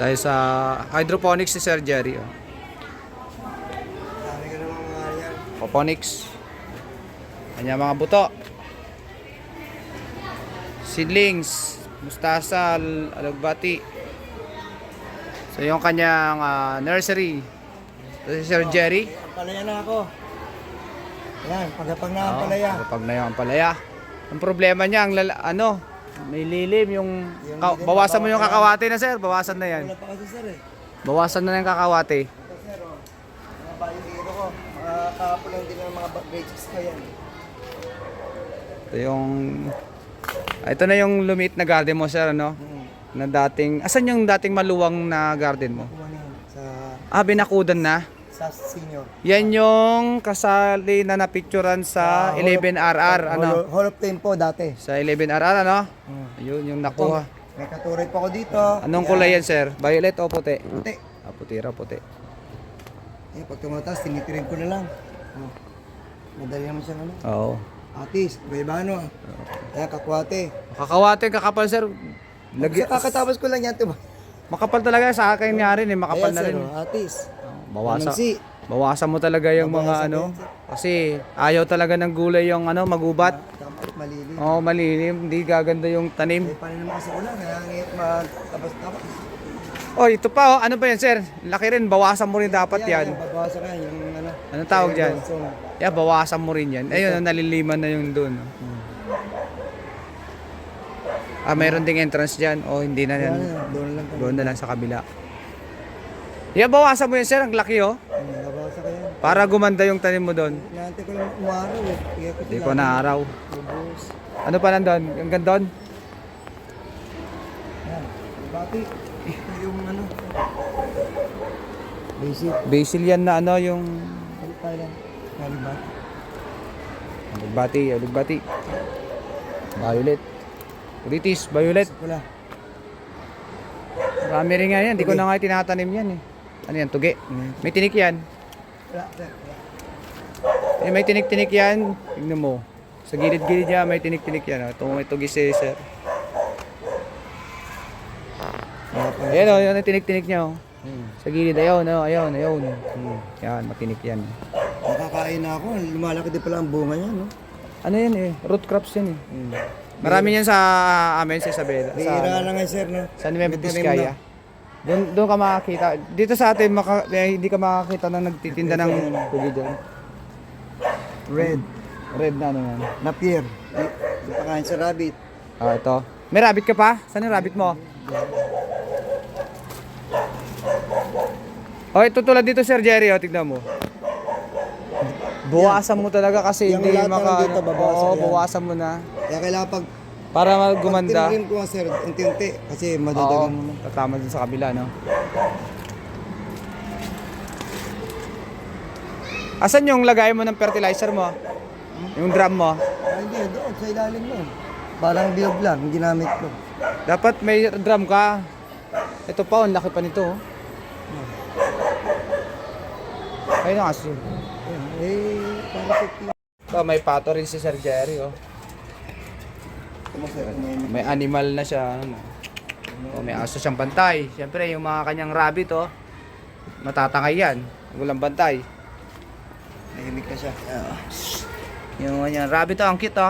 Tayo sa hydroponics ni Sir Jerry. Oh. Dami ka naman mga yan. Hydroponics. Kanya mga buto. Seedlings, mustasa, alugbati. So yung kanyang nursery. Ito si Sir Jerry. Palaya na ako. Yan, pagkapag na ang palaya. Pag na yung palaya. Ang problema niya, may lilim yung bawasan mo yung kakawate na sir, bawasan na yan. Wala pa kasi sir eh. Bawasan na yung kakawate. Ito sir oh. Mga bayong ko. Mga kahapon lang din ng mga basics ko yan. Ito na yung lumiit na garden mo sir, ano? Na dating, asan yung dating maluwang na garden mo? Kuha na yan sa Binakudan na. senior. Yan yung kasali na napicturan sa 11RR, ano? Hall of Fame po dati. Sa 11RR, ano? Ayun, yung nakuha. May katuray pa ako dito. Anong kulay yan, sir? Violet o puti? Puti. Puti raw, puti. Pag tumataas, tinitirin ko na lang. Madali naman siyang ano. Oo. Atis, bayabano. Kaya kakwate. Kakawate, kakapal, sir. Kakatapos ko lang yan ito. Makapal talaga sa akin nga rin, makapal na rin. Atis. Bawasan mo talaga yung mga kasi ayaw talaga ng gulay yung magubat. Malilim. Malilim, hindi gaganda yung tanim. Paano naman kasi ulan, kaya magtapos-tapos. Ito pa ano ba yan sir? Laki rin, bawasan mo rin dapat yan. Babawasan ka yung Anong tawag dyan? Bawasan mo rin yan. Ayun, naliliman na yung doon. Mayroon ding entrance dyan. Hindi na yan. Doon na lang sa kabila. Bawasan mo yan sir, ang laki Babawasan ka yan. Para gumanda yung tanim mo doon. Naantay ko lang umaraw eh. Hindi ko na araw. Ano pa nandun? Yung gandun? Yan. Bati. Ito yung Basil. Basil yan na yung Thailand. Kalibati. alugbati. Violet. Ulitis, violet. Wala. Marami rin nga yan. Hindi ko na nga tinatanim yan eh. Ano yan? Tugi. May tinik yan. Wala. May tinik-tinik yan. Tignan mo. Sa gilid-gilid niya may tinik-tinik yan. Ito may tugi si sir. Ayan yun ang tinik-tinik niya Sa gilid, ayun. Yan, matinik yan. Nakakain na ako. Lumalaki din pala ang bunga niya, no? Ano yan root crops yan Marami yan sa amin sa Isabela. Bihira lang sir, no? Sa Nueva Vizcaya. Doon ka makakita. Dito sa atin, hindi ka makakita na nagtitinda ng tugi doon. Red na yan. Napier. Di pa kain sa rabbit. Ito. May rabbit ka pa? Saan yung rabbit mo? Ito tulad dito Sir Jerry, tignan mo. Bawasan mo talaga kasi Yung hindi lahat ng dito, babawasan yan. bawasan mo na. Kaya kailangan Para gumanda. Tinarin ko sir, unti-unti. Kasi madadagan mo. Tatama din sa kabila, no? Asan yung lagay mo ng fertilizer mo? Yung drum mo? Hindi, doon, sa ilalim mo. Parang bilog lang, yung ginamit ko. Dapat may drum ka. Ito pa, ang laki pa nito. Ayun ang aso. Parang May pato rin si Sir Jerry, May animal na siya. May aso siyang bantay. Siyempre, yung mga kanyang rabbit, matatangay yan. Walang bantay. nahimik na siya. Yung kanyang rabbit, ang cute,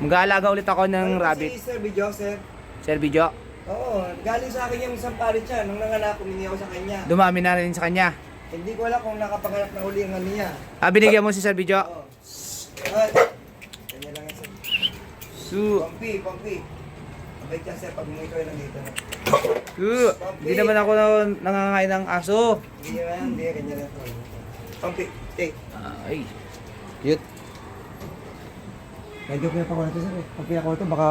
Mag-aalaga ulit ako ng rabbit. Si Sir Bijo, sir. Sir Bijo, Oo, galing sa akin yung isang parit siya. Nung nanganak, humingi ako sa kanya. dumami na rin sa kanya. Hindi ko alam kung nakapanganak na uli ang ano niya. Binigyan mo si Sir Bijo. Oo. Ay, kanya lang yan, sir. Pampi. Abay ka, sir, pag umuwi ko lang dito. Hindi naman ako nangangain ng aso. Hindi yan, hindi, kanya lang. Pampi, take. Ay. Cute. Medyo kaya pa ko na ito, sir. Pag kaya ko ito, baka